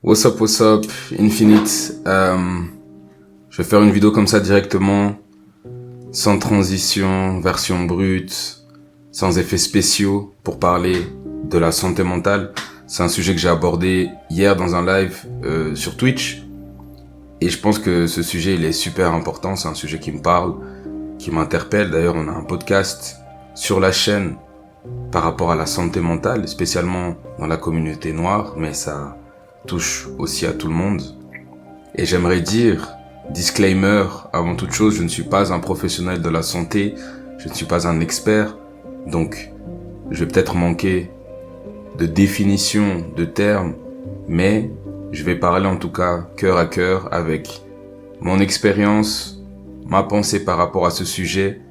What's up, Infinite. Je vais faire une vidéo comme ça directement, sans transition, version brute, sans effets spéciaux, pour parler de la santé mentale. C'est un sujet que j'ai abordé hier dans un live sur Twitch. Et je pense que ce sujet, il est super important. C'est un sujet qui me parle, qui m'interpelle. D'ailleurs, on a un podcast sur la chaîne par rapport à la santé mentale, spécialement dans la communauté noire, mais ça touche aussi à tout le monde. Et j'aimerais dire, disclaimer, avant toute chose, je ne suis pas un professionnel de la santé, je ne suis pas un expert, donc je vais peut-être manquer de définition, de termes, mais je vais parler en tout cas cœur à cœur avec mon expérience, ma pensée par rapport à ce sujet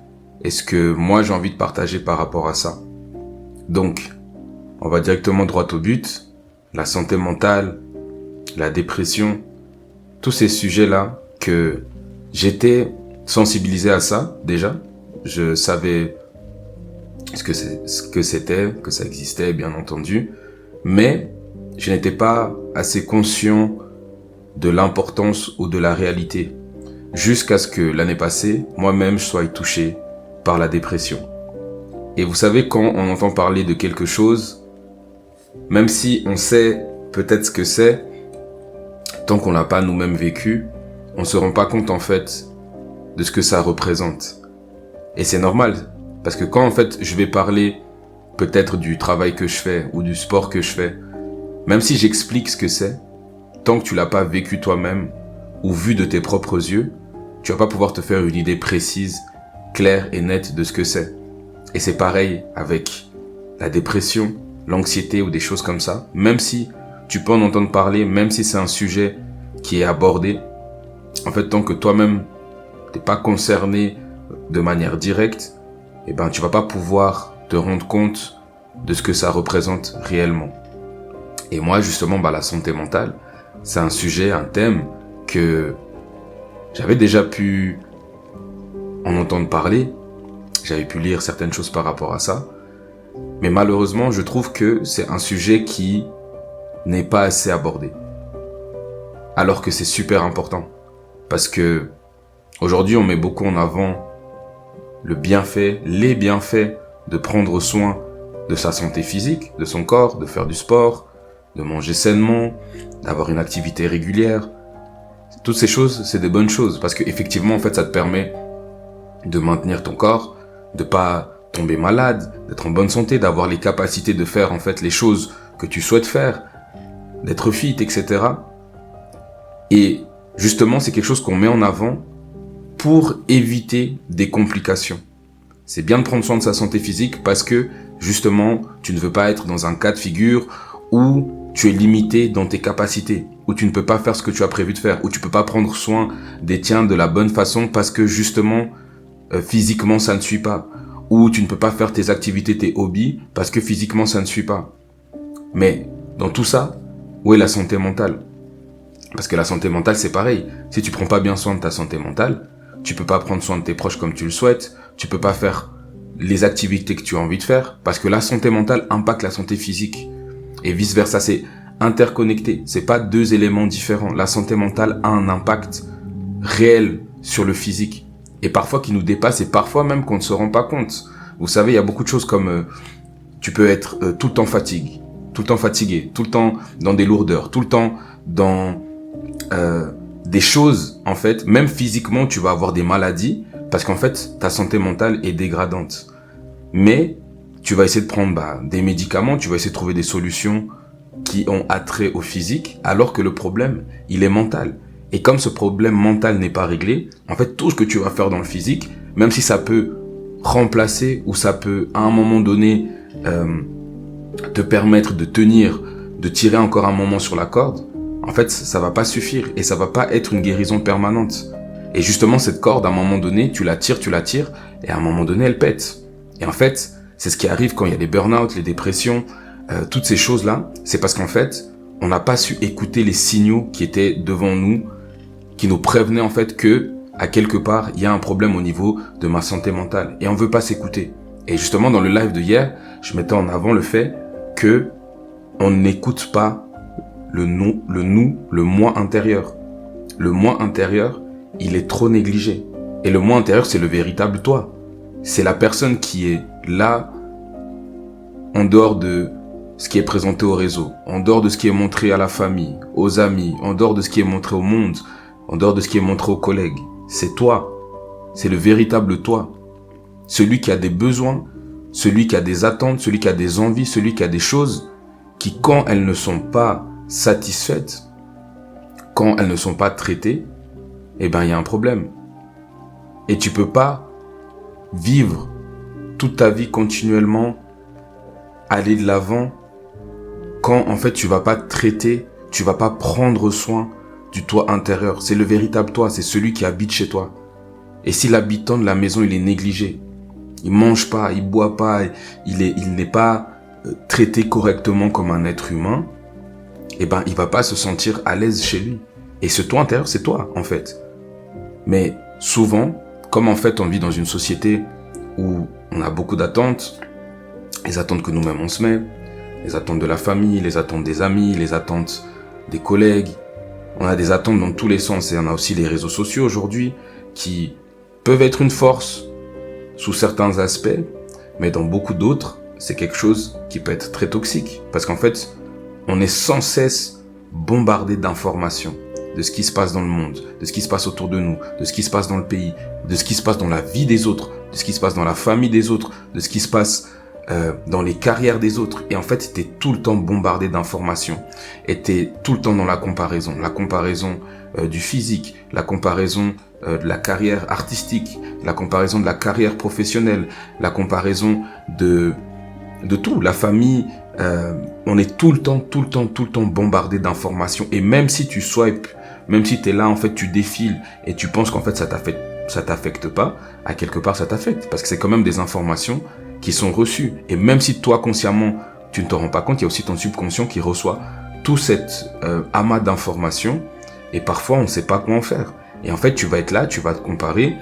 et ce que moi j'ai envie de partager par rapport à ça. Donc, on va directement droit au but. La santé mentale, la dépression, tous ces sujets-là que j'étais sensibilisé à ça déjà. Je savais ce que c'était, que ça existait bien entendu, mais je n'étais pas assez conscient de l'importance ou de la réalité jusqu'à ce que l'année passée, moi-même je sois touché par la dépression. Et vous savez, quand on entend parler de quelque chose, même si on sait peut-être ce que c'est, tant qu'on l'a pas nous-mêmes vécu, on se rend pas compte en fait de ce que ça représente. Et c'est normal, parce que quand en fait je vais parler peut-être du travail que je fais ou du sport que je fais, même si j'explique ce que c'est, tant que tu l'as pas vécu toi-même ou vu de tes propres yeux, tu vas pas pouvoir te faire une idée précise, claire et nette de ce que c'est. Et c'est pareil avec la dépression, l'anxiété ou des choses comme ça. Même si tu peux en entendre parler, même si c'est un sujet qui est abordé, en fait, tant que toi-même t'es pas concerné de manière directe, eh ben, tu vas pas pouvoir te rendre compte de ce que ça représente réellement. Et moi, justement, la santé mentale, c'est un sujet, un thème que j'avais déjà pu en entendre parler. J'avais pu lire certaines choses par rapport à ça. Mais malheureusement, je trouve que c'est un sujet qui n'est pas assez abordé. Alors que c'est super important. Parce que aujourd'hui, on met beaucoup en avant les bienfaits de prendre soin de sa santé physique, de son corps, de faire du sport, de manger sainement, d'avoir une activité régulière. Toutes ces choses, c'est des bonnes choses. Parce que effectivement, en fait, ça te permet de maintenir ton corps, de pas tomber malade, d'être en bonne santé, d'avoir les capacités de faire en fait les choses que tu souhaites faire, d'être fit, etc. Et justement, c'est quelque chose qu'on met en avant pour éviter des complications. C'est bien de prendre soin de sa santé physique parce que justement, tu ne veux pas être dans un cas de figure où tu es limité dans tes capacités, où tu ne peux pas faire ce que tu as prévu de faire, où tu peux pas prendre soin des tiens de la bonne façon parce que justement, physiquement, ça ne suit pas. Ou tu ne peux pas faire tes activités, tes hobbies, parce que physiquement, ça ne suit pas. Mais dans tout ça, où est la santé mentale? Parce que la santé mentale, c'est pareil. Si tu prends pas bien soin de ta santé mentale, tu peux pas prendre soin de tes proches comme tu le souhaites, tu peux pas faire les activités que tu as envie de faire, parce que la santé mentale impacte la santé physique. Et vice versa, c'est interconnecté. C'est pas deux éléments différents. La santé mentale a un impact réel sur le physique. Et parfois qui nous dépasse et parfois même qu'on ne se rend pas compte. Vous savez, il y a beaucoup de choses comme tu peux être tout le temps fatigué, tout le temps dans des lourdeurs, tout le temps dans des choses, en fait, même physiquement, tu vas avoir des maladies parce qu'en fait, ta santé mentale est dégradante. Mais tu vas essayer de prendre des médicaments, tu vas essayer de trouver des solutions qui ont attrait au physique, alors que le problème, il est mental. Et comme ce problème mental n'est pas réglé, en fait, tout ce que tu vas faire dans le physique, même si ça peut remplacer ou ça peut, à un moment donné, te permettre de tenir, de tirer encore un moment sur la corde, en fait, ça va pas suffire et ça va pas être une guérison permanente. Et justement, cette corde, à un moment donné, tu la tires, et à un moment donné, elle pète. Et en fait, c'est ce qui arrive quand il y a les burn-out, les dépressions, toutes ces choses-là, c'est parce qu'en fait, on n'a pas su écouter les signaux qui étaient devant nous, qui nous prévenait en fait que, à quelque part, il y a un problème au niveau de ma santé mentale. Et on veut pas s'écouter. Et justement, dans le live de hier, je mettais en avant le fait que on n'écoute pas le nous, le moi intérieur. Le moi intérieur, il est trop négligé. Et le moi intérieur, c'est le véritable toi. C'est la personne qui est là, en dehors de ce qui est présenté au réseau, en dehors de ce qui est montré à la famille, aux amis, en dehors de ce qui est montré au monde, en dehors de ce qui est montré aux collègues. C'est toi. C'est le véritable toi. Celui qui a des besoins, celui qui a des attentes, celui qui a des envies, celui qui a des choses qui, quand elles ne sont pas satisfaites, quand elles ne sont pas traitées, eh ben, il y a un problème. Et tu peux pas vivre toute ta vie continuellement, aller de l'avant, quand en fait tu vas pas traiter, tu vas pas prendre soin du toi intérieur. C'est le véritable toi, c'est celui qui habite chez toi. Et si l'habitant de la maison, il est négligé, il mange pas, il boit pas, il n'est pas traité correctement comme un être humain, eh ben, il va pas se sentir à l'aise chez lui. Et ce toi intérieur, c'est toi, en fait. Mais souvent, comme en fait on vit dans une société où on a beaucoup d'attentes, les attentes que nous-mêmes on se met, les attentes de la famille, les attentes des amis, les attentes des collègues, on a des attentes dans tous les sens. Et on a aussi les réseaux sociaux aujourd'hui qui peuvent être une force sous certains aspects, mais dans beaucoup d'autres, c'est quelque chose qui peut être très toxique. Parce qu'en fait, on est sans cesse bombardé d'informations, de ce qui se passe dans le monde, de ce qui se passe autour de nous, de ce qui se passe dans le pays, de ce qui se passe dans la vie des autres, de ce qui se passe dans la famille des autres, de ce qui se passe dans les carrières des autres. Et en fait, t'es tout le temps bombardé d'informations. Et t'es tout le temps dans la comparaison du physique, la comparaison de la carrière artistique, la comparaison de la carrière professionnelle, la comparaison de tout, la famille. On est tout le temps bombardé d'informations. Et même si tu swipes, même si t'es là, en fait, tu défiles et tu penses qu'en fait ça t'affecte pas, à quelque part ça t'affecte. Parce que c'est quand même des informations qui sont reçues. Et même si toi, consciemment, tu ne te rends pas compte, il y a aussi ton subconscient qui reçoit tout cet amas d'informations. Et parfois, on ne sait pas quoi en faire. Et en fait, tu vas être là, tu vas te comparer,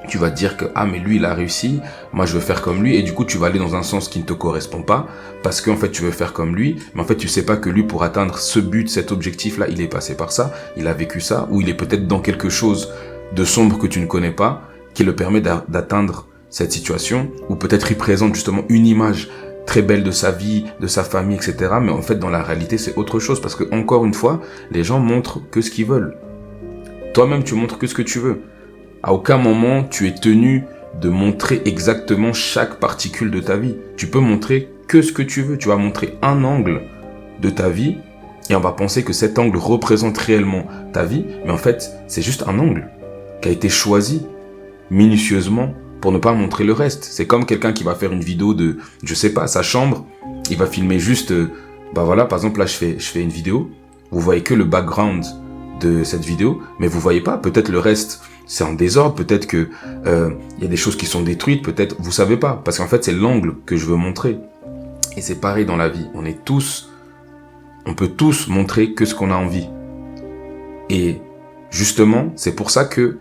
tu vas te dire que, ah, mais lui, il a réussi, moi, je veux faire comme lui. Et du coup, tu vas aller dans un sens qui ne te correspond pas, parce qu'en fait, tu veux faire comme lui. Mais en fait, tu sais pas que lui, pour atteindre ce but, cet objectif-là, il est passé par ça, il a vécu ça, ou il est peut-être dans quelque chose de sombre que tu ne connais pas, qui le permet d'atteindre cette situation, ou peut-être il présente justement une image très belle de sa vie, de sa famille, etc. Mais en fait, dans la réalité, c'est autre chose, parce que, encore une fois, les gens montrent que ce qu'ils veulent. Toi-même, tu montres que ce que tu veux. À aucun moment, tu es tenu de montrer exactement chaque particule de ta vie. Tu peux montrer que ce que tu veux. Tu vas montrer un angle de ta vie, et on va penser que cet angle représente réellement ta vie, mais en fait, c'est juste un angle qui a été choisi minutieusement pour ne pas montrer le reste. C'est comme quelqu'un qui va faire une vidéo de, je sais pas, sa chambre, il va filmer juste, bah voilà, par exemple là je fais une vidéo, vous voyez que le background de cette vidéo, mais vous voyez pas, peut-être le reste c'est en désordre, peut-être que y a des choses qui sont détruites, peut-être, vous savez pas, parce qu'en fait c'est l'angle que je veux montrer. Et c'est pareil dans la vie, on peut tous montrer que ce qu'on a envie. Et justement, c'est pour ça que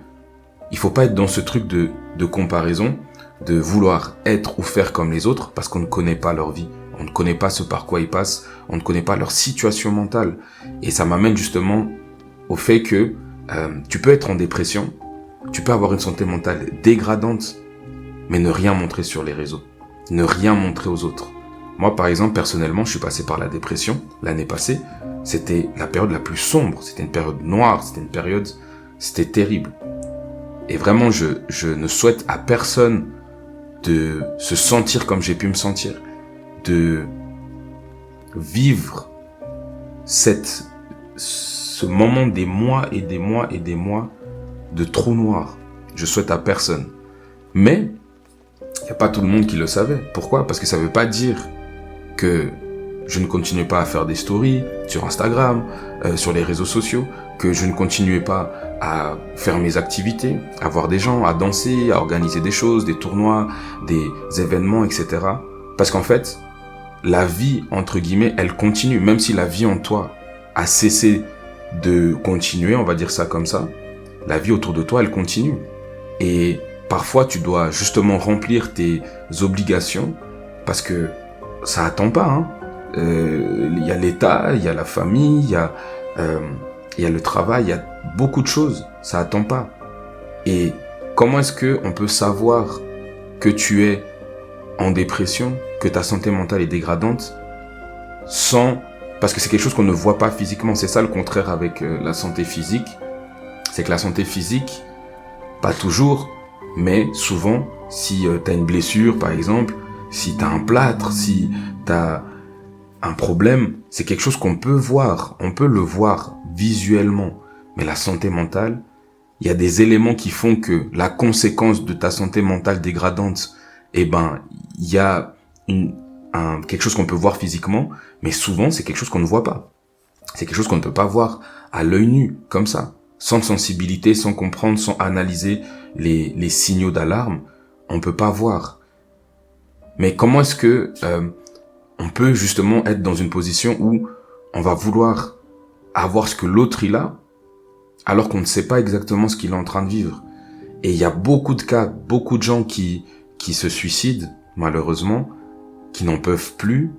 il faut pas être dans ce truc de comparaison, de vouloir être ou faire comme les autres, parce qu'on ne connaît pas leur vie. On ne connaît pas ce par quoi ils passent, on ne connaît pas leur situation mentale. Et ça m'amène justement au fait que tu peux être en dépression, tu peux avoir une santé mentale dégradante, mais ne rien montrer sur les réseaux, ne rien montrer aux autres. Moi, par exemple, personnellement, je suis passé par la dépression l'année passée. C'était la période la plus sombre, c'était une période noire, c'était terrible. Et vraiment, je ne souhaite à personne de se sentir comme j'ai pu me sentir, de vivre ce moment des mois et des mois et des mois de trou noir. Je souhaite à personne. Mais, il n'y a pas tout le monde qui le savait. Pourquoi? Parce que ça ne veut pas dire que je ne continuais pas à faire des stories sur Instagram, sur les réseaux sociaux, que je ne continuais pas à faire mes activités, à voir des gens, à danser, à organiser des choses, des tournois, des événements, etc. Parce qu'en fait, la vie, entre guillemets, elle continue. Même si la vie en toi a cessé de continuer, on va dire ça comme ça, la vie autour de toi, elle continue. Et parfois, tu dois justement remplir tes obligations parce que ça attend pas, hein. il y a l'État, il y a la famille, il y a le travail, il y a beaucoup de choses. Ça attend pas. Et comment est-ce que on peut savoir que tu es en dépression, que ta santé mentale est dégradante, parce que c'est quelque chose qu'on ne voit pas physiquement. C'est ça le contraire avec la santé physique. C'est que la santé physique, pas toujours, mais souvent, si tu as une blessure par exemple, si tu as un plâtre, si tu as un problème, c'est quelque chose qu'on peut voir. On peut le voir visuellement. Mais la santé mentale, il y a des éléments qui font que la conséquence de ta santé mentale dégradante, il y a quelque chose qu'on peut voir physiquement, mais souvent c'est quelque chose qu'on ne voit pas. C'est quelque chose qu'on ne peut pas voir à l'œil nu, comme ça, sans sensibilité, sans comprendre, sans analyser les signaux d'alarme. On peut pas voir. Mais comment est-ce que on peut justement être dans une position où on va vouloir avoir ce que l'autre il a, alors qu'on ne sait pas exactement ce qu'il est en train de vivre. Et il y a beaucoup de cas, beaucoup de gens qui se suicident, malheureusement, qui n'en peuvent plus.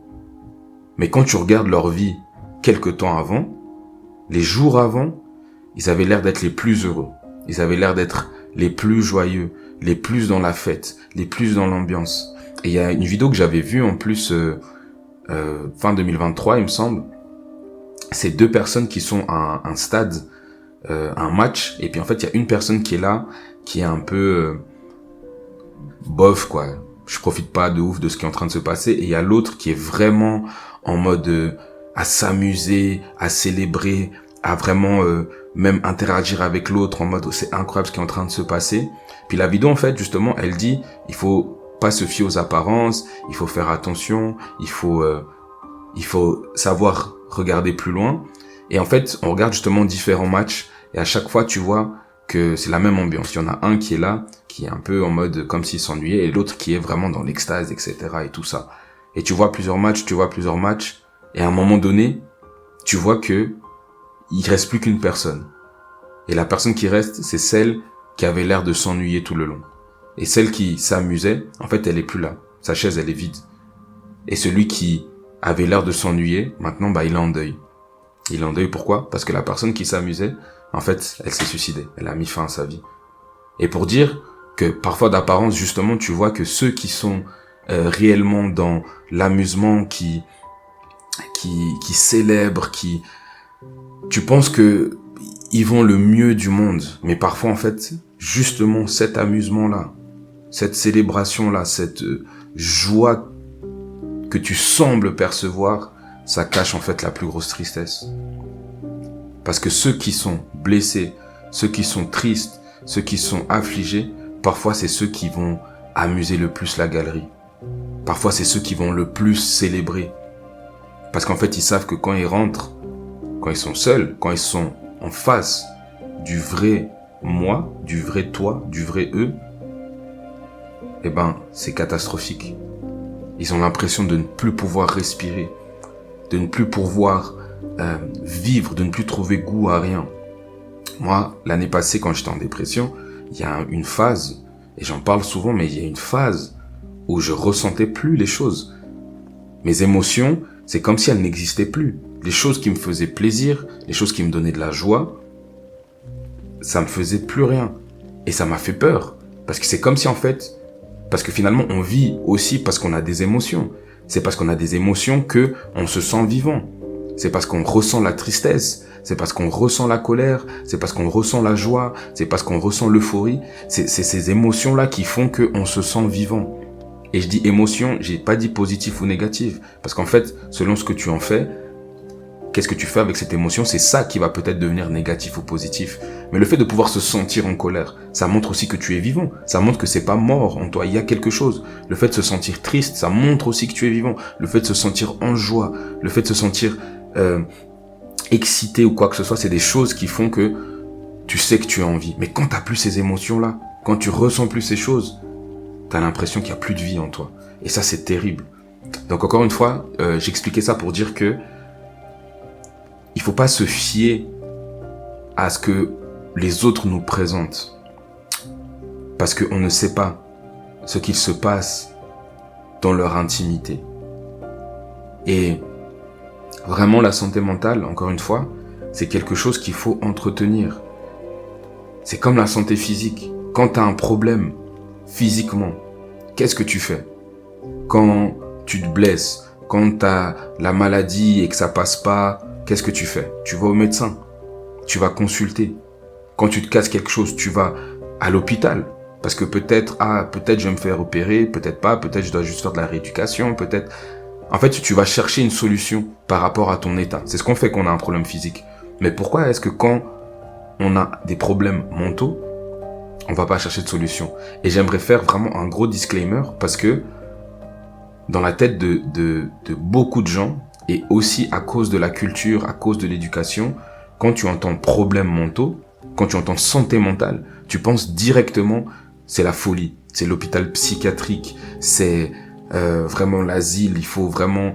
Mais quand tu regardes leur vie quelque temps avant, les jours avant, ils avaient l'air d'être les plus heureux. Ils avaient l'air d'être les plus joyeux, les plus dans la fête, les plus dans l'ambiance. Et il y a une vidéo que j'avais vue en plus fin 2023, il me semble. C'est deux personnes qui sont à un stade, un match, et puis en fait il y a une personne qui est là, qui est un peu bof quoi. Je profite pas de ouf de ce qui est en train de se passer, et il y a l'autre qui est vraiment en mode à s'amuser, à célébrer, à vraiment même interagir avec l'autre en mode c'est incroyable ce qui est en train de se passer. Puis la vidéo en fait justement elle dit il faut pas se fier aux apparences, il faut faire attention, il faut savoir regarder plus loin. Et en fait on regarde justement différents matchs, et à chaque fois tu vois que c'est la même ambiance. Il y en a un qui est là, qui est un peu en mode comme s'il s'ennuyait, et l'autre qui est vraiment dans l'extase, etc. et tout ça. Et tu vois plusieurs matchs, et à un moment donné, tu vois que il reste plus qu'une personne. Et la personne qui reste, c'est celle qui avait l'air de s'ennuyer tout le long. Et celle qui s'amusait, en fait, elle est plus là. Sa chaise, elle est vide. Et celui qui avait l'air de s'ennuyer, maintenant, il est en deuil. Il est en deuil, pourquoi? Parce que la personne qui s'amusait, en fait, elle s'est suicidée. Elle a mis fin à sa vie. Et pour dire que parfois d'apparence, justement, tu vois que ceux qui sont réellement dans l'amusement, qui célèbrent, tu penses que ils vont le mieux du monde. Mais parfois, en fait, justement, cet amusement-là, cette célébration-là, cette joie que tu sembles percevoir, ça cache en fait la plus grosse tristesse. Parce que ceux qui sont blessés, ceux qui sont tristes, ceux qui sont affligés, parfois c'est ceux qui vont amuser le plus la galerie. Parfois c'est ceux qui vont le plus célébrer. Parce qu'en fait ils savent que quand ils rentrent, quand ils sont seuls, quand ils sont en face du vrai moi, du vrai toi, du vrai eux, c'est catastrophique. Ils ont l'impression de ne plus pouvoir respirer, de ne plus pouvoir vivre, de ne plus trouver goût à rien. Moi, l'année passée, quand j'étais en dépression, il y a une phase, et j'en parle souvent, mais il y a une phase où je ressentais plus les choses. Mes émotions, c'est comme si elles n'existaient plus. Les choses qui me faisaient plaisir, les choses qui me donnaient de la joie, ça me faisait plus rien. Et ça m'a fait peur. Parce que c'est comme si en fait, parce que finalement on vit aussi parce qu'on a des émotions. C'est parce qu'on a des émotions que on se sent vivant. C'est parce qu'on ressent la tristesse. C'est parce qu'on ressent la colère. C'est parce qu'on ressent la joie. C'est parce qu'on ressent l'euphorie. C'est ces émotions-là qui font que on se sent vivant. Et je dis émotion, j'ai pas dit positif ou négatif. Parce qu'en fait, selon ce que tu en fais, qu'est-ce que tu fais avec cette émotion, c'est ça qui va peut-être devenir négatif ou positif. Mais le fait de pouvoir se sentir en colère, ça montre aussi que tu es vivant. Ça montre que c'est pas mort en toi, il y a quelque chose. Le fait de se sentir triste, ça montre aussi que tu es vivant. Le fait de se sentir en joie, le fait de se sentir excité ou quoi que ce soit, c'est des choses qui font que tu sais que tu es en vie. Mais quand t'as plus ces émotions-là, quand tu ressens plus ces choses, t'as l'impression qu'il y a plus de vie en toi. Et ça, c'est terrible. Donc encore une fois, j'expliquais ça pour dire que il faut pas se fier à ce que les autres nous présentent. Parce qu'on ne sait pas ce qu'il se passe dans leur intimité. Et Vraiment, la santé mentale, encore une fois, c'est quelque chose qu'il faut entretenir. C'est comme la santé physique. Quand tu as un problème physiquement, qu'est-ce que tu fais? Quand tu te blesses, quand tu as la maladie et que ça passe pas, qu'est-ce que tu fais? Tu vas au médecin, tu vas consulter. Quand tu te casses quelque chose, tu vas à l'hôpital. Parce que peut-être je vais me faire opérer, peut-être pas, peut-être je dois juste faire de la rééducation, peut-être... En fait, tu vas chercher une solution par rapport à ton état. C'est ce qu'on fait quand on a un problème physique. Mais pourquoi est-ce que quand on a des problèmes mentaux, on va pas chercher de solution? Et j'aimerais faire vraiment un gros disclaimer parce que dans la tête de beaucoup de gens, et aussi à cause de la culture, à cause de l'éducation, quand tu entends problèmes mentaux, quand tu entends santé mentale, tu penses directement c'est la folie, c'est l'hôpital psychiatrique, c'est vraiment l'asile, il faut vraiment...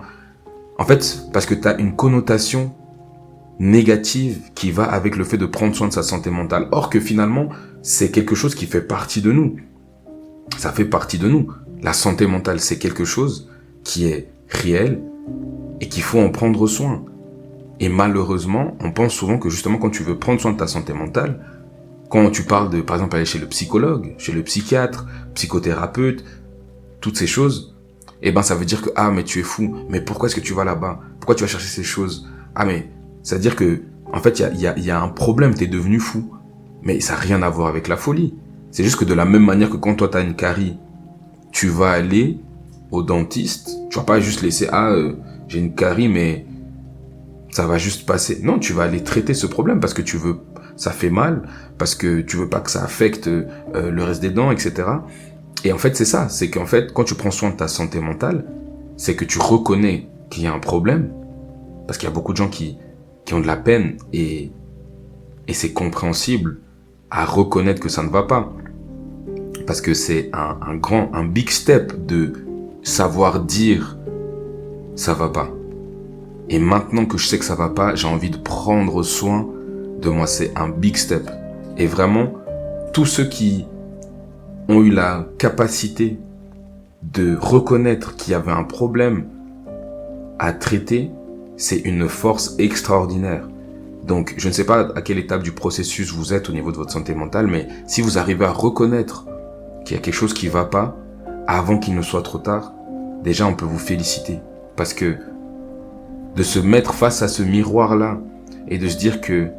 En fait, parce que tu as une connotation négative qui va avec le fait de prendre soin de sa santé mentale. Or que finalement, c'est quelque chose qui fait partie de nous. Ça fait partie de nous. La santé mentale, c'est quelque chose qui est réel et qu'il faut en prendre soin. Et malheureusement, on pense souvent que justement quand tu veux prendre soin de ta santé mentale, quand tu parles de, par exemple, aller chez le psychologue, chez le psychiatre, psychothérapeute, toutes ces choses, eh ben ça veut dire que, ah mais tu es fou, mais pourquoi est-ce que tu vas là-bas? Pourquoi tu vas chercher ces choses? Ah mais, ça veut dire que, en fait, il y a un problème, t'es devenu fou. Mais ça n'a rien à voir avec la folie. C'est juste que de la même manière que quand toi t'as une carie, tu vas aller au dentiste, tu vas pas juste laisser, j'ai une carie mais ça va juste passer. Non, tu vas aller traiter ce problème parce que tu veux, ça fait mal, parce que tu veux pas que ça affecte le reste des dents, etc. Et en fait, c'est ça. C'est qu'en fait, quand tu prends soin de ta santé mentale, c'est que tu reconnais qu'il y a un problème. Parce qu'il y a beaucoup de gens qui ont de la peine et c'est compréhensible à reconnaître que ça ne va pas. Parce que c'est un big step de savoir dire ça va pas. Et maintenant que je sais que ça va pas, j'ai envie de prendre soin de moi. C'est un big step. Et vraiment, tous ceux qui ont eu la capacité de reconnaître qu'il y avait un problème à traiter, c'est une force extraordinaire. Donc, je ne sais pas à quelle étape du processus vous êtes au niveau de votre santé mentale, mais si vous arrivez à reconnaître qu'il y a quelque chose qui ne va pas, avant qu'il ne soit trop tard, déjà on peut vous féliciter. Parce que de se mettre face à ce miroir-là et de se dire que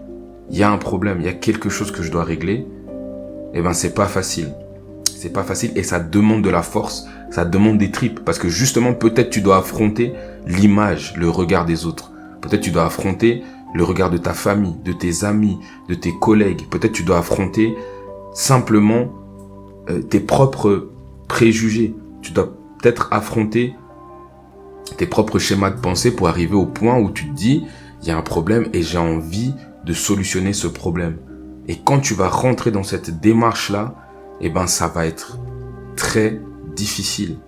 il y a un problème, il y a quelque chose que je dois régler, eh ben c'est pas facile. C'est pas facile et ça demande de la force, ça demande des tripes. Parce que justement, peut-être tu dois affronter l'image, le regard des autres. Peut-être tu dois affronter le regard de ta famille, de tes amis, de tes collègues. Peut-être tu dois affronter simplement tes propres préjugés. Tu dois peut-être affronter tes propres schémas de pensée pour arriver au point où tu te dis, il y a un problème et j'ai envie de solutionner ce problème. Et quand tu vas rentrer dans cette démarche-là, eh ben, ça va être très difficile.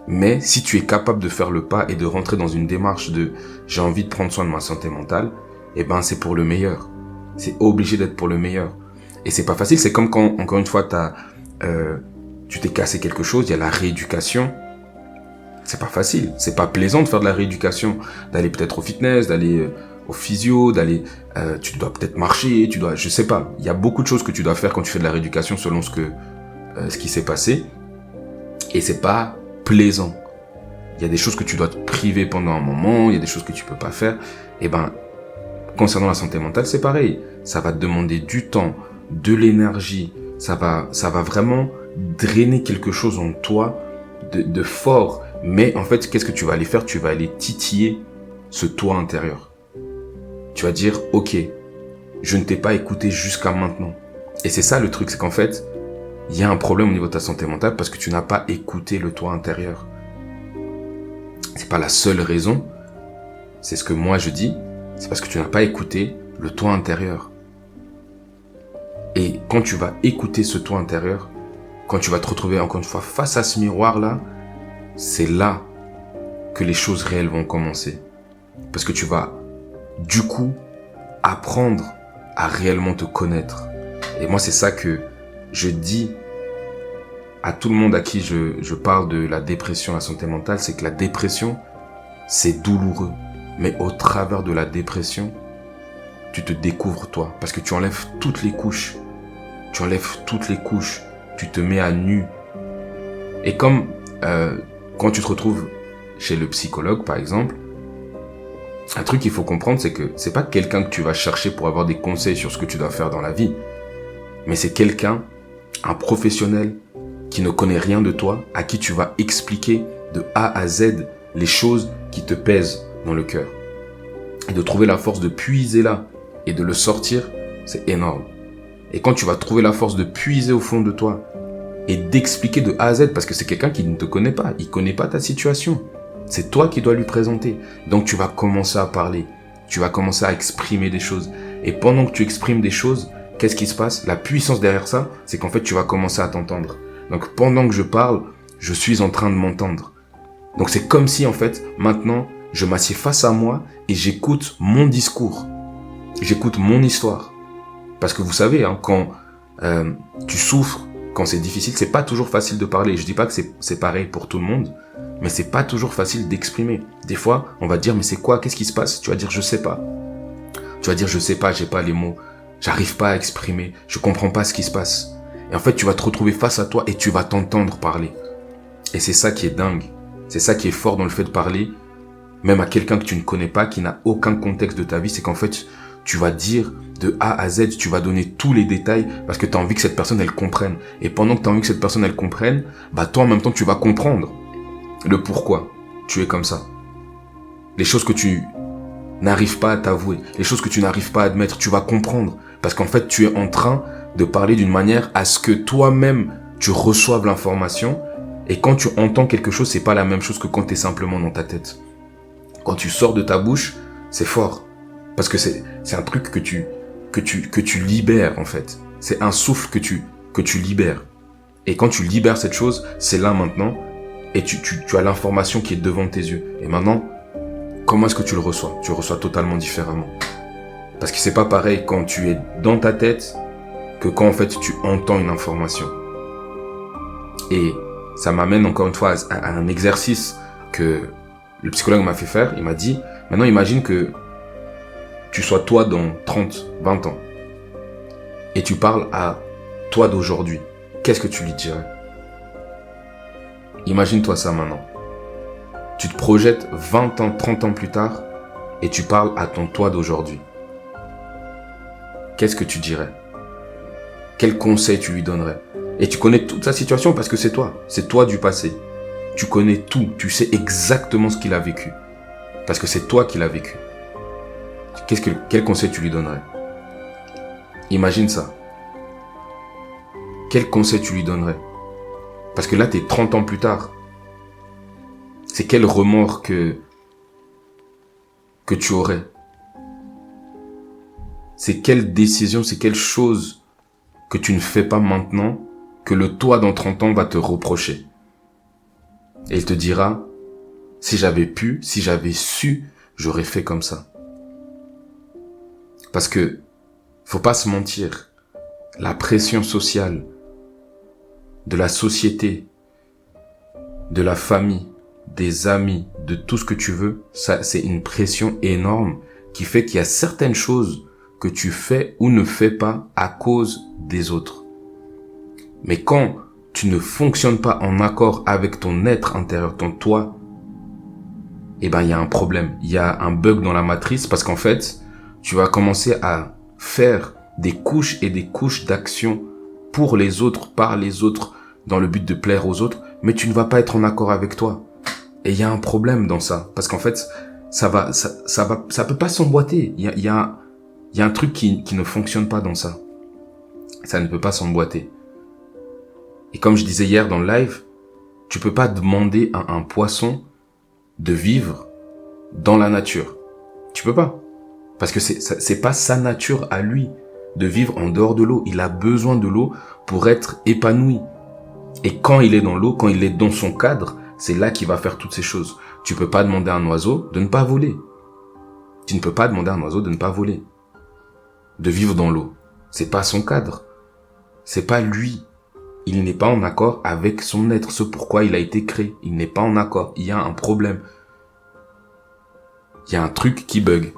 Mais si tu es capable de faire le pas et de rentrer dans une démarche de j'ai envie de prendre soin de ma santé mentale, eh ben, c'est pour le meilleur. C'est obligé d'être pour le meilleur. Et c'est pas facile. C'est comme quand, encore une fois, tu t'es cassé quelque chose, il y a la rééducation. C'est pas facile. C'est pas plaisant de faire de la rééducation. D'aller peut-être au fitness, d'aller au physio, tu dois peut-être marcher, je sais pas. Il y a beaucoup de choses que tu dois faire quand tu fais de la rééducation selon ce qui s'est passé. Et c'est pas plaisant. Il y a des choses que tu dois te priver pendant un moment, il y a des choses que tu peux pas faire. Et ben, concernant la santé mentale, c'est pareil. Ça va te demander du temps, de l'énergie. Ça va vraiment drainer quelque chose en toi de fort. Mais en fait, qu'est-ce que tu vas aller faire? Tu vas aller titiller ce toi intérieur. Tu vas dire, ok, je ne t'ai pas écouté jusqu'à maintenant. Et c'est ça le truc, c'est qu'en fait, il y a un problème au niveau de ta santé mentale parce que tu n'as pas écouté le toi intérieur. C'est pas la seule raison. C'est ce que moi je dis. C'est parce que tu n'as pas écouté le toi intérieur. Et quand tu vas écouter ce toi intérieur, quand tu vas te retrouver encore une fois face à ce miroir-là, c'est là que les choses réelles vont commencer. Parce que tu vas, du coup, apprendre à réellement te connaître. Et moi, c'est ça que je dis à tout le monde à qui je parle de la dépression, la santé mentale, c'est que la dépression, c'est douloureux. Mais au travers de la dépression, tu te découvres toi. Parce que tu enlèves toutes les couches. Tu enlèves toutes les couches. Tu te mets à nu. Et comme quand tu te retrouves chez le psychologue, par exemple, un truc qu'il faut comprendre, c'est que c'est pas quelqu'un que tu vas chercher pour avoir des conseils sur ce que tu dois faire dans la vie. Mais c'est quelqu'un, un professionnel, qui ne connaît rien de toi, à qui tu vas expliquer de A à Z les choses qui te pèsent dans le cœur. Et de trouver la force de puiser là et de le sortir, c'est énorme. Et quand tu vas trouver la force de puiser au fond de toi et d'expliquer de A à Z, parce que c'est quelqu'un qui ne te connaît pas, il connaît pas ta situation. C'est toi qui dois lui présenter. Donc tu vas commencer à parler, tu vas commencer à exprimer des choses. Et pendant que tu exprimes des choses, qu'est-ce qui se passe? La puissance derrière ça, c'est qu'en fait tu vas commencer à t'entendre. Donc pendant que je parle, je suis en train de m'entendre. Donc c'est comme si en fait, maintenant, je m'assieds face à moi et j'écoute mon discours. J'écoute mon histoire. Parce que vous savez, hein, quand tu souffres, quand c'est difficile, c'est pas toujours facile de parler. Je dis pas que c'est pareil pour tout le monde, mais c'est pas toujours facile d'exprimer. Des fois, on va te dire, mais c'est quoi? Qu'est-ce qui se passe? Tu vas dire, je sais pas. Tu vas dire, je sais pas, j'ai pas les mots. J'arrive pas à exprimer. Je comprends pas ce qui se passe. Et en fait, tu vas te retrouver face à toi et tu vas t'entendre parler. Et c'est ça qui est dingue. C'est ça qui est fort dans le fait de parler, même à quelqu'un que tu ne connais pas, qui n'a aucun contexte de ta vie. C'est qu'en fait, tu vas dire de A à Z, tu vas donner tous les détails parce que tu as envie que cette personne, elle comprenne. Et pendant que tu as envie que cette personne, elle comprenne, bah toi, en même temps, tu vas comprendre le pourquoi tu es comme ça. Les choses que tu n'arrives pas à t'avouer, les choses que tu n'arrives pas à admettre, tu vas comprendre. Parce qu'en fait, tu es en train de parler d'une manière à ce que toi-même, tu reçoives l'information. Et quand tu entends quelque chose, c'est pas la même chose que quand tu es simplement dans ta tête. Quand tu sors de ta bouche, c'est fort. Parce que c'est un truc que tu libères, en fait. C'est un souffle que tu libères. Et quand tu libères cette chose, c'est là maintenant. Et tu as l'information qui est devant tes yeux. Et maintenant, comment est-ce que tu le reçois? Tu le reçois totalement différemment. Parce que c'est pas pareil quand tu es dans ta tête que quand en fait tu entends une information. Et ça m'amène encore une fois à un exercice que le psychologue m'a fait faire. Il m'a dit, maintenant imagine que tu sois toi dans 30, 20 ans. Et tu parles à toi d'aujourd'hui. Qu'est-ce que tu lui dirais? Imagine-toi ça maintenant. Tu te projettes 20 ans, 30 ans plus tard et tu parles à ton toi d'aujourd'hui. Qu'est-ce que tu dirais? Quel conseil tu lui donnerais? Et tu connais toute sa situation parce que c'est toi du passé. Tu connais tout, tu sais exactement ce qu'il a vécu. Parce que c'est toi qui l'as vécu. Quel conseil tu lui donnerais? Imagine ça. Quel conseil tu lui donnerais? Parce que là, t'es 30 ans plus tard. C'est quel remords que tu aurais? C'est quelle décision, c'est quelle chose que tu ne fais pas maintenant que le toi dans 30 ans va te reprocher? Et il te dira, si j'avais pu, si j'avais su, j'aurais fait comme ça. Parce que, faut pas se mentir, la pression sociale, de la société, de la famille, des amis, de tout ce que tu veux, ça, c'est une pression énorme qui fait qu'il y a certaines choses que tu fais ou ne fais pas à cause des autres. Mais quand tu ne fonctionnes pas en accord avec ton être intérieur, ton toi, eh ben, il y a un problème. Il y a un bug dans la matrice parce qu'en fait, tu vas commencer à faire des couches et des couches d'actions pour les autres, par les autres, dans le but de plaire aux autres, mais tu ne vas pas être en accord avec toi. Et il y a un problème dans ça. Parce qu'en fait, ça peut pas s'emboîter. Il y a un truc qui ne fonctionne pas dans ça. Ça ne peut pas s'emboîter. Et comme je disais hier dans le live, tu peux pas demander à un poisson de vivre dans la nature. Tu peux pas. Parce que c'est pas sa nature à lui de vivre en dehors de l'eau. Il a besoin de l'eau pour être épanoui. Et quand il est dans l'eau, quand il est dans son cadre, c'est là qu'il va faire toutes ces choses. Tu peux pas demander à un oiseau de ne pas voler. Tu ne peux pas demander à un oiseau de ne pas voler. De vivre dans l'eau. C'est pas son cadre. C'est pas lui. Il n'est pas en accord avec son être, ce pourquoi il a été créé. Il n'est pas en accord. Il y a un problème. il y a un truc qui bug.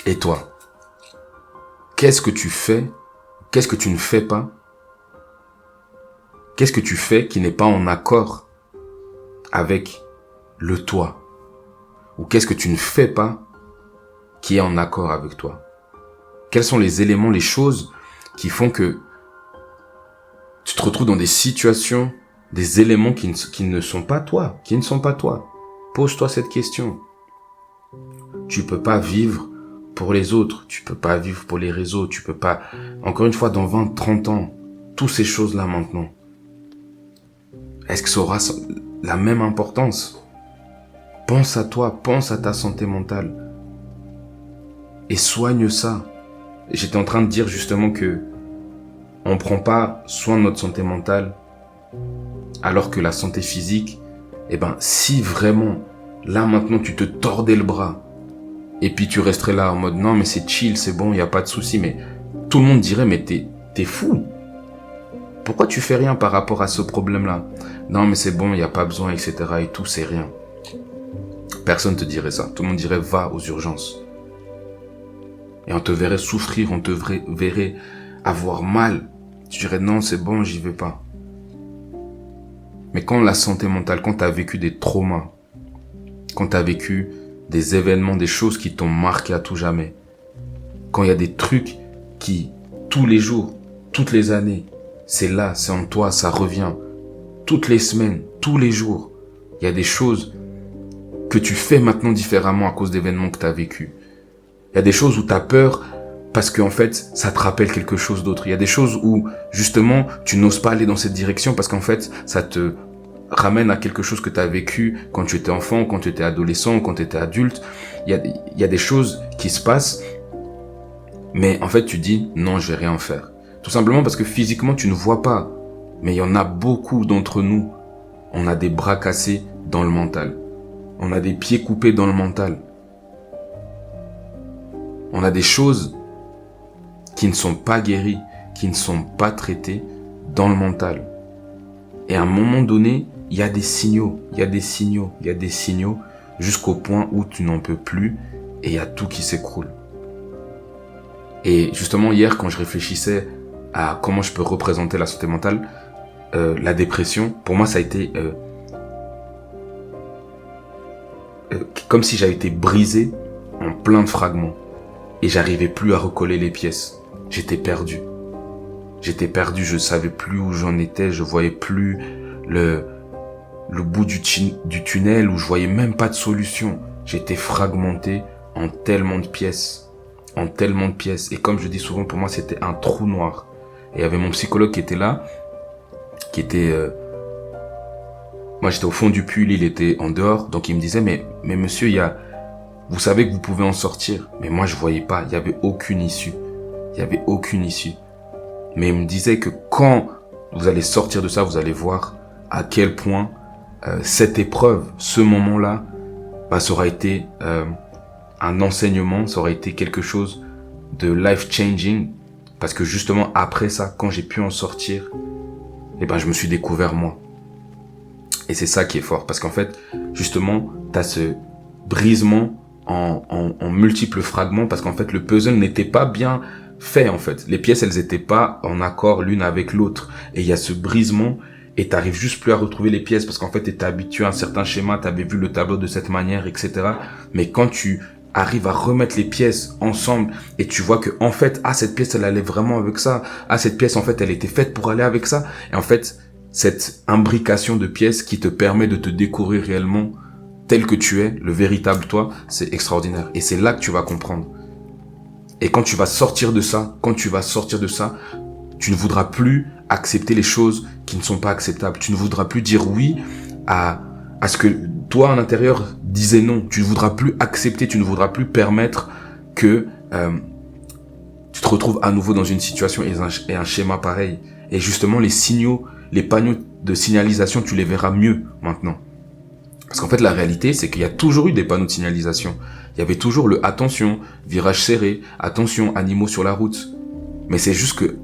Et toi, qu'est-ce que tu fais? Qu'est-ce que tu ne fais pas? Qu'est-ce que tu fais qui n'est pas en accord avec le toi? Ou qu'est-ce que tu ne fais pas qui est en accord avec toi? Quels sont les éléments, les choses qui font que tu te retrouves dans des situations, des éléments qui ne sont pas toi, qui ne sont pas toi? Pose-toi cette question. Tu peux pas vivre pour les autres, tu peux pas vivre pour les réseaux, tu peux pas, encore une fois, dans 20, 30 ans, toutes ces choses-là maintenant, est-ce que ça aura la même importance? Pense à toi, pense à ta santé mentale et soigne ça. J'étais en train de dire justement que on prend pas soin de notre santé mentale alors que la santé physique, si vraiment, là maintenant tu te tordais le bras et puis tu resterais là en mode non mais c'est chill, c'est bon, y a pas de souci, mais tout le monde dirait mais t'es fou. Pourquoi tu fais rien par rapport à ce problème-là? Non mais c'est bon, y a pas besoin, etc. et tout, c'est rien. Personne te dirait ça. Tout le monde dirait va aux urgences. Et on te verrait souffrir, on te verrait avoir mal. Tu dirais non, c'est bon, j'y vais pas. Mais quand la santé mentale, quand tu as vécu des traumas, quand tu as vécu des événements, des choses qui t'ont marqué à tout jamais, quand il y a des trucs qui, tous les jours, toutes les années, c'est là, c'est en toi, ça revient, toutes les semaines, tous les jours, il y a des choses que tu fais maintenant différemment à cause d'événements que tu as vécu. Il y a des choses où tu as peur parce qu'en fait, ça te rappelle quelque chose d'autre. Il y a des choses où, justement, tu n'oses pas aller dans cette direction parce qu'en fait, ça te ramène à quelque chose que tu as vécu quand tu étais enfant, quand tu étais adolescent, quand tu étais adulte. Il y a des choses qui se passent, mais en fait, tu dis, non, je vais rien faire. Tout simplement parce que physiquement, tu ne vois pas. Mais il y en a beaucoup d'entre nous. On a des bras cassés dans le mental. On a des pieds coupés dans le mental. On a des choses qui ne sont pas guéries, qui ne sont pas traitées dans le mental. Et à un moment donné, il y a des signaux, jusqu'au point où tu n'en peux plus et il y a tout qui s'écroule. Et justement, hier, quand je réfléchissais à comment je peux représenter la santé mentale, la dépression, pour moi, ça a été comme si j'avais été brisé en plein de fragments. Et j'arrivais plus à recoller les pièces. J'étais perdu, je savais plus où j'en étais, je voyais plus le bout du tunnel, où je voyais même pas de solution. J'étais fragmenté en tellement de pièces. Et comme je dis souvent, pour moi, c'était un trou noir. Et il y avait mon psychologue qui était là, moi j'étais au fond du puits, il était en dehors, donc il me disait, mais monsieur, vous savez que vous pouvez en sortir. Mais moi, je voyais pas. Il y avait aucune issue. Mais il me disait que quand vous allez sortir de ça, vous allez voir à quel point cette épreuve, ce moment-là, ça aura été un enseignement, ça aura été quelque chose de life-changing. Parce que justement, après ça, quand j'ai pu en sortir, je me suis découvert moi. Et c'est ça qui est fort. Parce qu'en fait, justement, t'as ce brisement en multiples fragments, parce qu'en fait le puzzle n'était pas bien fait en fait. Les pièces, elles étaient pas en accord l'une avec l'autre. Et il y a ce brisement et t'arrives juste plus à retrouver les pièces parce qu'en fait t'étais habitué à un certain schéma, t'avais vu le tableau de cette manière, etc. Mais quand tu arrives à remettre les pièces ensemble et tu vois que en fait, cette pièce elle allait vraiment avec ça. Cette pièce en fait elle était faite pour aller avec ça. Et en fait, cette imbrication de pièces qui te permet de te découvrir réellement tel que tu es, le véritable toi, c'est extraordinaire. Et c'est là que tu vas comprendre. Et quand tu vas sortir de ça, tu ne voudras plus accepter les choses qui ne sont pas acceptables. Tu ne voudras plus dire oui à ce que toi, à l'intérieur, disais non. Tu ne voudras plus accepter, tu ne voudras plus permettre que tu te retrouves à nouveau dans une situation et un schéma pareil. Et justement, les signaux, les panneaux de signalisation, tu les verras mieux maintenant. Parce qu'en fait, la réalité, c'est qu'il y a toujours eu des panneaux de signalisation. Il y avait toujours le « attention, virage serré, attention, animaux sur la route ». Mais c'est juste que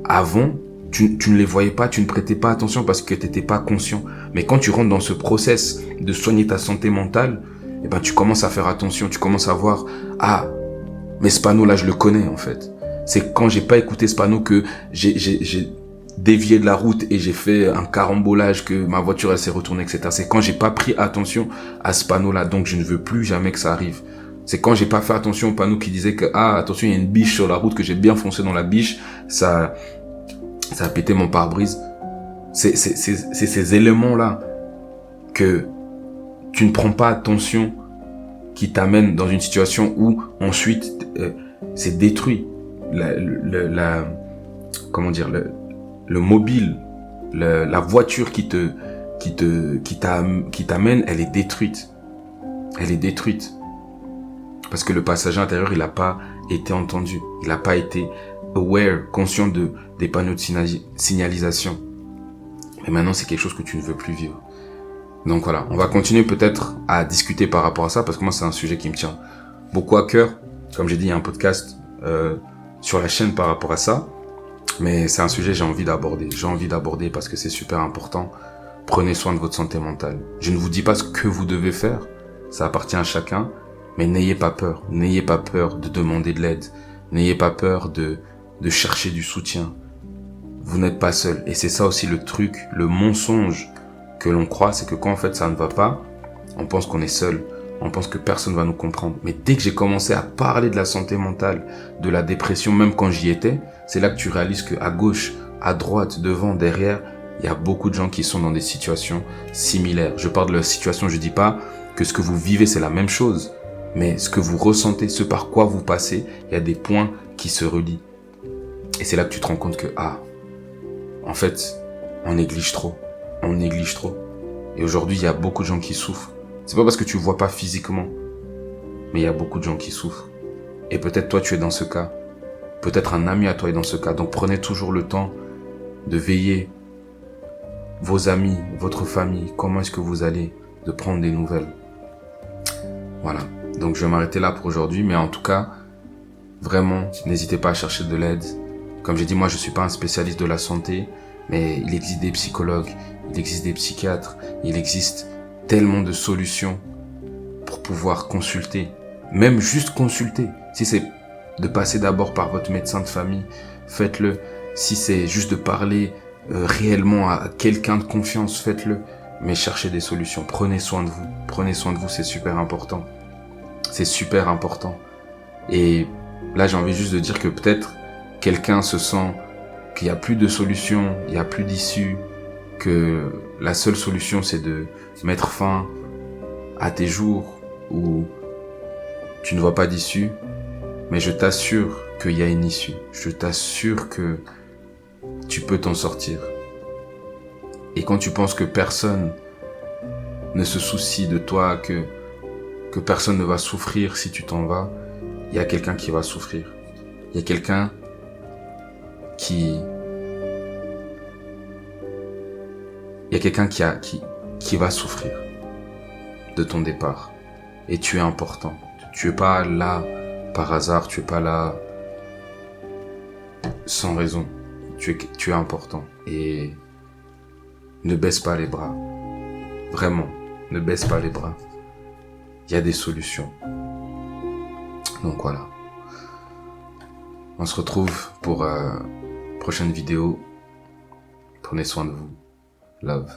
avant, tu ne les voyais pas, tu ne prêtais pas attention parce que tu n'étais pas conscient. Mais quand tu rentres dans ce process de soigner ta santé mentale, eh ben tu commences à faire attention, tu commences à voir, ah, mais ce panneau là je le connais en fait. C'est quand j'ai pas écouté ce panneau que j'ai dévié de la route et j'ai fait un carambolage que ma voiture elle s'est retournée, etc. C'est quand j'ai pas pris attention à ce panneau là, donc je ne veux plus jamais que ça arrive. C'est quand j'ai pas fait attention au panneau qui disait que, ah, attention, il y a une biche sur la route, que j'ai bien foncé dans la biche, ça a pété mon pare-brise. C'est ces éléments-là que tu ne prends pas attention qui t'amènent dans une situation où ensuite c'est détruit. Comment dire, le mobile, la voiture qui t'amène, elle est détruite. Elle est détruite. Parce que le passager intérieur, il n'a pas été entendu. Il n'a pas été aware, conscient des panneaux de signalisation. Mais maintenant, c'est quelque chose que tu ne veux plus vivre. Donc voilà, on va continuer peut-être à discuter par rapport à ça, parce que moi, c'est un sujet qui me tient beaucoup à cœur. Comme j'ai dit, il y a un podcast sur la chaîne par rapport à ça. Mais c'est un sujet que j'ai envie d'aborder. J'ai envie d'aborder parce que c'est super important. Prenez soin de votre santé mentale. Je ne vous dis pas ce que vous devez faire. Ça appartient à chacun. Mais n'ayez pas peur. N'ayez pas peur de demander de l'aide. N'ayez pas peur de chercher du soutien. Vous n'êtes pas seul. Et c'est ça aussi le truc, le mensonge que l'on croit, c'est que quand en fait ça ne va pas, on pense qu'on est seul. On pense que personne va nous comprendre. Mais dès que j'ai commencé à parler de la santé mentale, de la dépression, même quand j'y étais, c'est là que tu réalises que à gauche, à droite, devant, derrière, il y a beaucoup de gens qui sont dans des situations similaires. Je parle de la situation, je dis pas que ce que vous vivez c'est la même chose. Mais ce que vous ressentez, ce par quoi vous passez, il y a des points qui se relient. Et c'est là que tu te rends compte que, ah, en fait, on néglige trop. On néglige trop. Et aujourd'hui, il y a beaucoup de gens qui souffrent. C'est pas parce que tu le vois pas physiquement, mais il y a beaucoup de gens qui souffrent. Et peut-être toi, tu es dans ce cas. Peut-être un ami à toi est dans ce cas. Donc prenez toujours le temps de veiller vos amis, votre famille, comment est-ce que vous allez, de prendre des nouvelles. Voilà. Donc je vais m'arrêter là pour aujourd'hui, mais en tout cas, vraiment, n'hésitez pas à chercher de l'aide. Comme j'ai dit, moi je suis pas un spécialiste de la santé, mais il existe des psychologues, il existe des psychiatres, il existe tellement de solutions pour pouvoir consulter. Même juste consulter. Si c'est de passer d'abord par votre médecin de famille, faites-le. Si c'est juste de parler réellement à quelqu'un de confiance, faites-le. Mais cherchez des solutions. Prenez soin de vous. Prenez soin de vous, c'est super important. C'est super important. Et là, j'ai envie juste de dire que peut-être quelqu'un se sent qu'il n'y a plus de solution, il n'y a plus d'issue, que la seule solution, c'est de mettre fin à tes jours où tu ne vois pas d'issue. Mais je t'assure qu'il y a une issue. Je t'assure que tu peux t'en sortir. Et quand tu penses que personne ne se soucie de toi, que personne ne va souffrir si tu t'en vas, il y a quelqu'un qui va souffrir. Il y a quelqu'un qui va souffrir de ton départ. Et tu es important. Tu es pas là par hasard, tu es pas là sans raison. Tu es important. Et ne baisse pas les bras. Vraiment, ne baisse pas les bras. Il y a des solutions. Donc voilà. On se retrouve pour prochaine vidéo. Prenez soin de vous. Love.